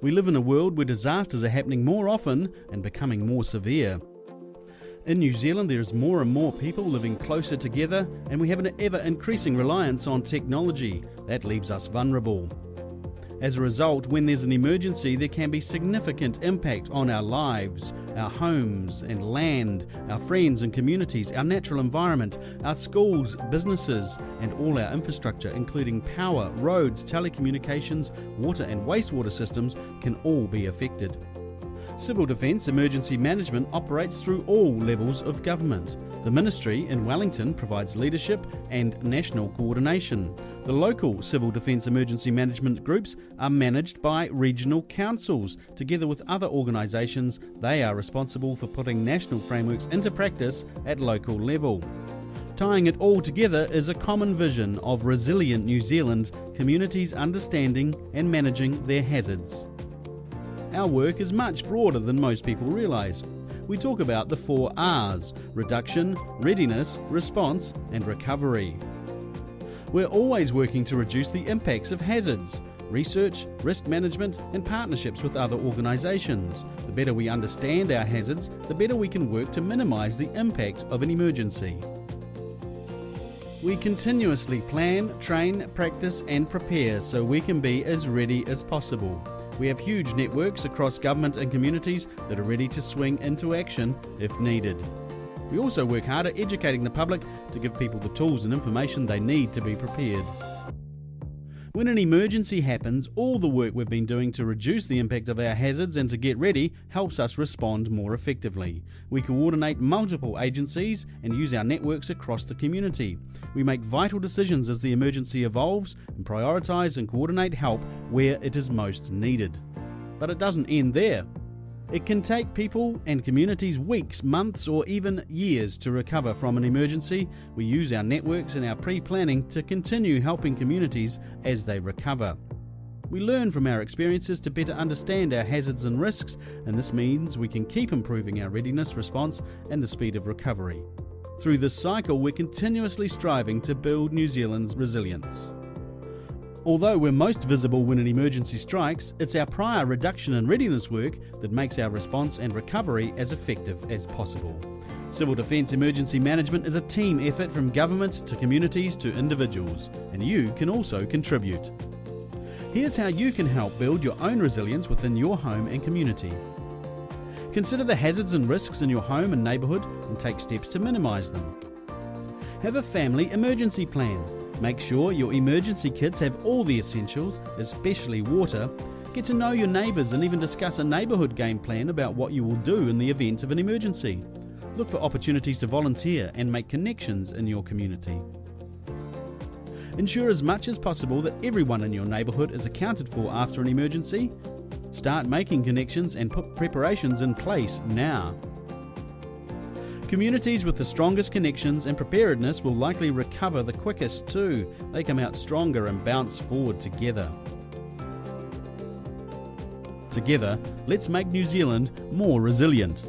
We live in a world where disasters are happening more often and becoming more severe. In New Zealand, there is more and more people living closer together, and we have an ever-increasing reliance on technology. That leaves us vulnerable. As a result, when there's an emergency, there can be significant impact on our lives, our homes and land, our friends and communities, our natural environment, our schools, businesses, and all our infrastructure, including power, roads, telecommunications, water and wastewater systems, can all be affected. Civil Defence Emergency Management operates through all levels of government. The Ministry in Wellington provides leadership and national coordination. The local Civil Defence Emergency Management groups are managed by regional councils. Together with other organisations, they are responsible for putting national frameworks into practice at local level. Tying it all together is a common vision of resilient New Zealand, communities understanding and managing their hazards. Our work is much broader than most people realise. We talk about the 4 R's: reduction, readiness, response and recovery. We're always working to reduce the impacts of hazards. Research, risk management and partnerships with other organisations. The better we understand our hazards, the better we can work to minimise the impact of an emergency. We continuously plan, train, practice and prepare so we can be as ready as possible. We have huge networks across government and communities that are ready to swing into action if needed. We also work hard at educating the public to give people the tools and information they need to be prepared. When an emergency happens, all the work we've been doing to reduce the impact of our hazards and to get ready helps us respond more effectively. We coordinate multiple agencies and use our networks across the community. We make vital decisions as the emergency evolves and prioritise and coordinate help where it is most needed. But it doesn't end there. It can take people and communities weeks, months or even years to recover from an emergency. We use our networks and our pre-planning to continue helping communities as they recover. We learn from our experiences to better understand our hazards and risks, and this means we can keep improving our readiness, response and the speed of recovery. Through this cycle, we're continuously striving to build New Zealand's resilience. Although we're most visible when an emergency strikes, it's our prior reduction and readiness work that makes our response and recovery as effective as possible. Civil Defence Emergency Management is a team effort from government to communities to individuals, and you can also contribute. Here's how you can help build your own resilience within your home and community. Consider the hazards and risks in your home and neighbourhood and take steps to minimise them. Have a family emergency plan. Make sure your emergency kits have all the essentials, especially water. Get to know your neighbours and even discuss a neighbourhood game plan about what you will do in the event of an emergency. Look for opportunities to volunteer and make connections in your community. Ensure as much as possible that everyone in your neighbourhood is accounted for after an emergency. Start making connections and put preparations in place now. Communities with the strongest connections and preparedness will likely recover the quickest too. They come out stronger and bounce forward together. Together, let's make New Zealand more resilient.